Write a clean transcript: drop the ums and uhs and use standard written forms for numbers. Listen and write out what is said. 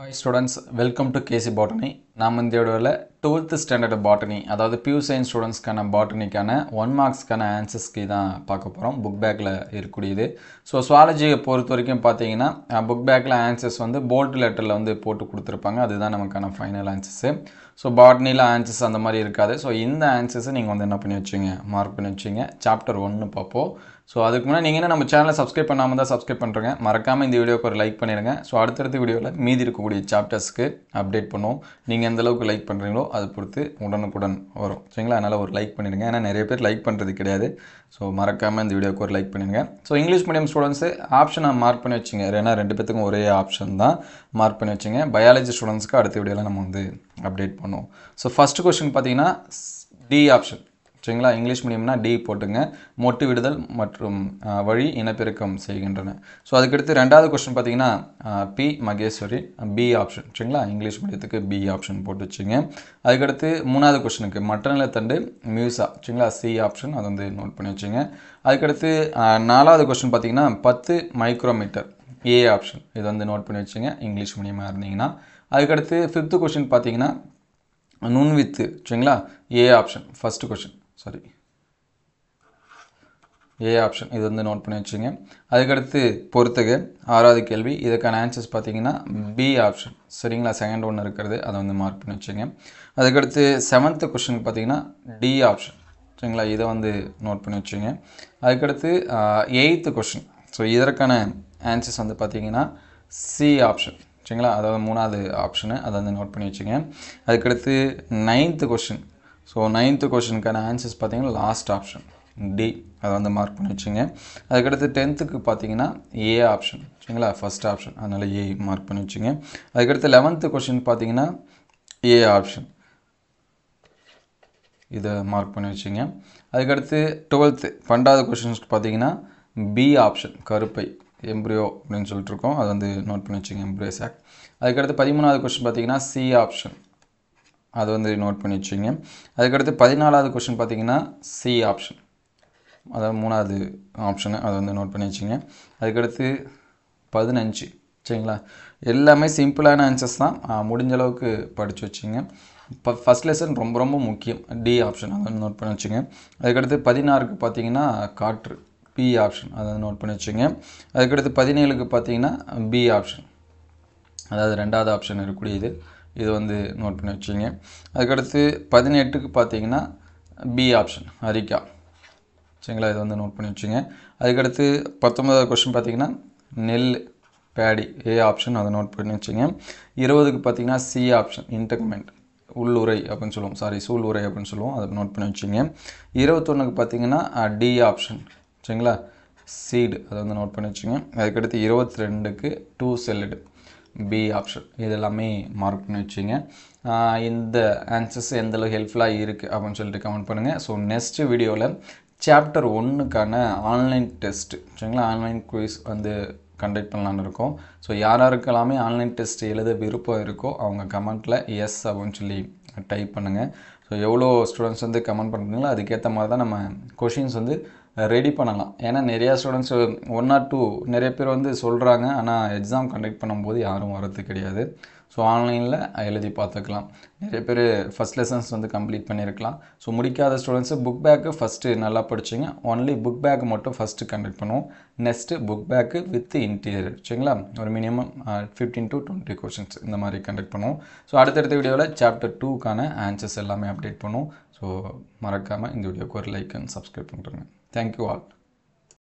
Hi students, welcome to KC Botany. நாம் இந்த வீடியோவில் 12th ஸ்டாண்டர்ட் பாட்டனி அதாவது பியூர் சயின்ஸ் ஸ்டூடெண்ட்ஸ்க்கான பாட்டனிக்கான 1 மார்க்ஸ்க்கான ஆன்சர்ஸ்க்கு தான் பார்க்க போகிறோம். புக் பேக்கில் இருக்கக்கூடியது. ஸோ சுவாலஜியை பொறுத்த வரைக்கும் பார்த்தீங்கன்னா புக் பேக்கில் ஆன்சர்ஸ் வந்து போல்ட் லெட்டரில் வந்து போட்டு கொடுத்துருப்பாங்க. அதுதான் நமக்கான ஃபைனல் ஆன்சர்ஸு. ஸோ பாட்னியில் ஆன்சர்ஸ் அந்த மாதிரி இருக்காது. ஸோ இந்த ஆன்சர்ஸை நீங்கள் வந்து என்ன பண்ணி வச்சுங்க, மார்க் பண்ணி வச்சுங்க. சாப்டர் 1 பார்ப்போம். ஸோ அதுக்கு முன்னாடி நீங்கள் என்ன நம்ம சேனலை சப்ஸ்கிரைப் பண்ணாமல் தான் சப்ஸ்கிரைப் பண்ணுறேங்க. மறக்காமல் இந்த வீடியோக்கு ஒரு லைக் பண்ணிடுங்க. ஸோ அடுத்தடுத்த வீடியோவில் மீதி இருக்கக்கூடிய சாப்டர்ஸ்க்கு அப்டேட் பண்ணுவோம். நீங்கள் எந்த அளவுக்கு லைக் பண்ணுறீங்களோ அதை பொறுத்து உடனுக்குடன் வரும். சரிங்களா? அதனால் ஒரு லைக் பண்ணிடுங்க. ஏன்னா நிறைய பேர் லைக் பண்ணுறது கிடையாது. ஸோ மறக்காமல் இந்த வீடியோக்கு ஒரு லைக் பண்ணிடுங்க. ஸோ இங்கிலீஷ் மீடியம் ஸ்டூடெண்ட்ஸு ஆப்ஷனை மார்க் பண்ணி வச்சுங்க. ஏன்னா ரெண்டு பேத்துக்கும் ஒரே ஆப்ஷன் தான், மார்க் பண்ணி வச்சுங்க. பயாலஜி ஸ்டூடெண்ட்ஸ்க்கு அடுத்த வீடியோவில் நம்ம வந்து அப்டேட் பண்ணுவோம். ஸோ ஃபஸ்ட்டு கொஸ்டின் பார்த்தீங்கன்னா டி ஆப்ஷன். சரிங்களா? இங்கிலீஷ் மீடியம்னா டி போட்டுங்க. மொட்டு விடுதல் மற்றும் வழி இனப்பெருக்கம் செய்கின்றன. ஸோ அதுக்கடுத்து ரெண்டாவது கொஸ்டின் பார்த்தீங்கன்னா பி மகேஸ்வரி, பி ஆப்ஷன். சரிங்களா? இங்கிலீஷ் மீடியத்துக்கு பி ஆப்ஷன் போட்டு வச்சுங்க. அதுக்கடுத்து மூணாவது கொஸ்டினுக்கு மட்டநிலத்தண்டு மியூசா. சரிங்களா? சி ஆப்ஷன், அதை வந்து நோட் பண்ணி வச்சுங்க. அதுக்கடுத்து நாலாவது கொஸ்டின் பார்த்தீங்கன்னா 10 மைக்ரோமீட்டர், ஏ ஆப்ஷன். இதை வந்து நோட் பண்ணி வச்சுங்க இங்கிலீஷ் மீடியமாக இருந்தீங்கன்னா. அதுக்கடுத்து ஃபிஃப்த்து கொஸ்டின் பார்த்தீங்கன்னா நுண்வித்து. சரிங்களா? A option. First question A option, இது வந்து நோட் பண்ணி வச்சுங்க. அதுக்கடுத்து பொறுத்துக ஆறாவது கேள்வி. இதுக்கான ஆன்சர்ஸ் பார்த்தீங்கன்னா பி ஆப்ஷன். சரிங்களா? செகண்ட் ஒன்று இருக்கிறது, அதை வந்து மார்க் பண்ணி வச்சுங்க. அதுக்கடுத்து செவன்த்து கொஸ்டின் பார்த்தீங்கன்னா டி ஆப்ஷன். சரிங்களா? இதை வந்து நோட் பண்ணி வச்சுங்க. அதுக்கடுத்து எயித்து கொஸ்டின். ஸோ இதற்கான ஆன்சர்ஸ் வந்து பார்த்தீங்கன்னா சி ஆப்ஷன். சரிங்களா? அதாவது மூணாவது ஆப்ஷனு, அதை வந்து நோட் பண்ணி வச்சுங்க. அதுக்கடுத்து நைன்த்து கொஸ்டின். ஸோ நைன்த்து கொஸ்டினுக்கான ஆன்சர்ஸ் பார்த்தீங்கன்னா லாஸ்ட் ஆப்ஷன் டி, அதை வந்து மார்க் பண்ணி வச்சுங்க. அதுக்கடுத்து 10th பார்த்தீங்கன்னா ஏ ஆப்ஷன். சரிங்களா? ஃபஸ்ட் ஆப்ஷன், அதனால் ஏ மார்க் பண்ணி வச்சுங்க. அதுக்கடுத்து 11th கொஸ்டின் பார்த்தீங்கன்னா ஏ ஆப்ஷன், இதை மார்க் பண்ணி வச்சுங்க. அதுக்கடுத்து 12th 12வது கொஸ்டின்ஸ்க்கு பார்த்தீங்கன்னா பி ஆப்ஷன், கருப்பை எம்ப்ரியோ அப்படின்னு சொல்லிட்டு இருக்கோம், அதை வந்து நோட் பண்ணி வச்சுங்க, எம்ப்ரியோ சாக். அதுக்கடுத்து 13வது கொஸ்டின் பார்த்தீங்கன்னா சி ஆப்ஷன், அதை வந்து நோட் பண்ணி வச்சுங்க. அதுக்கடுத்து 14வது கொஸ்டின் பார்த்தீங்கன்னா சி ஆப்ஷன், அதாவது மூணாவது ஆப்ஷனு, அதை வந்து நோட் பண்ணி வச்சுங்க. அதுக்கடுத்து 15. சரிங்களா? எல்லாமே சிம்பிளான ஆன்சர்ஸ் தான், முடிஞ்ச அளவுக்கு படித்து வச்சுங்க. இப்போ ஃபஸ்ட் லெசன் ரொம்ப ரொம்ப முக்கியம், டி ஆப்ஷன், அதை வந்து நோட் பண்ணி வச்சுங்க. அதுக்கடுத்து 16க்கு பார்த்தீங்கன்னா காற்று, பி ஆப்ஷன், அதை வந்து நோட் பண்ணி வச்சுங்க. அதுக்கடுத்து 17க்கு பார்த்தீங்கன்னா பி ஆப்ஷன், அதாவது ரெண்டாவது ஆப்ஷன் இருக்கக்கூடியது, இது வந்து நோட் பண்ணி வச்சுங்க. அதுக்கடுத்து 18க்கு பார்த்தீங்கன்னா பி ஆப்ஷன், அரிக்கா. சரிங்களா? இதை வந்து நோட் பண்ணி வச்சுங்க. அதுக்கடுத்து 19வது கொஸ்டின் பார்த்தீங்கன்னா நெல், பேடி, ஏ ஆப்ஷன், அதை நோட் பண்ணி வச்சுங்க. 20க்கு பார்த்தீங்கன்னா சி ஆப்ஷன், இன்டர்மெண்ட், உள்ளுரை அப்படின்னு சொல்லுவோம், சூள் உரை அப்படின்னு சொல்லுவோம், அதை நோட் பண்ணி வச்சுங்க. 21க்கு பார்த்தீங்கன்னா டி ஆப்ஷன். சரிங்களா? சீடு, அதை வந்து நோட் பண்ணி வச்சுங்க. அதுக்கடுத்து 22க்கு 2 செல்லடு, பி ஆப்ஷன். இது எல்லாமே மார்க் பண்ணி வச்சுங்க. இந்த ஆன்சர்ஸ் எந்தளவு ஹெல்ப்ஃபுல்லாக இருக்குது அப்படின்னு சொல்லிட்டு கமெண்ட் பண்ணுங்கள். ஸோ நெக்ஸ்ட் வீடியோவில் சாப்டர் 1க்கான ஆன்லைன் டெஸ்ட்டு, சரிங்களா, ஆன்லைன் குயிஸ் வந்து கண்டக்ட் பண்ணலான்னு இருக்கோம். ஸோ யாராருக்கெல்லாமே ஆன்லைன் டெஸ்ட் எழுத விருப்பம் இருக்கோ அவங்க கமெண்ட்டில் எஸ் அப்படின்னு சொல்லி டைப் பண்ணுங்கள். ஸோ எவ்வளோ ஸ்டூடெண்ட்ஸ் வந்து கமெண்ட் பண்ணுறீங்களோ அதுக்கேற்ற மாதிரி தான் நம்ம கொஷின்ஸ் வந்து ரெடி பண்ணலாம். ஏன்னா நிறையா ஸ்டூடெண்ட்ஸ் 1 or 2 நிறைய பேர் வந்து சொல்கிறாங்க, ஆனால் எக்ஸாம் கண்டக்ட் பண்ணும்போது யாரும் வரது கிடையாது. ஸோ ஆன்லைனில் எழுதி பார்த்துக்கலாம். நிறைய பேர் ஃபஸ்ட் லெசன்ஸ் வந்து கம்ப்ளீட் பண்ணியிருக்கலாம். ஸோ முடிக்காத ஸ்டூடெண்ட்ஸு புக் பேக்கு ஃபஸ்ட்டு நல்லா படிச்சிங்க. ஒன்லி புக் பேக் மட்டும் ஃபஸ்ட்டு கண்டக்ட் பண்ணுவோம். Next book back with interior. சரிங்களா? ஒரு மினிமம் 15 to 20 கொஷின்ஸ் இந்த மாதிரி கண்டக்ட் பண்ணுவோம். ஸோ அடுத்தடுத்த வீடியோவில் சாப்டர் 2க்கான ஆன்சர்ஸ் எல்லாமே அப்டேட் பண்ணுவோம். ஸோ மறக்காமல் இந்த வீடியோக்கு ஒரு லைக் அண்ட் சப்ஸ்கிரைப் பண்ணுறேங்க. Thank you all.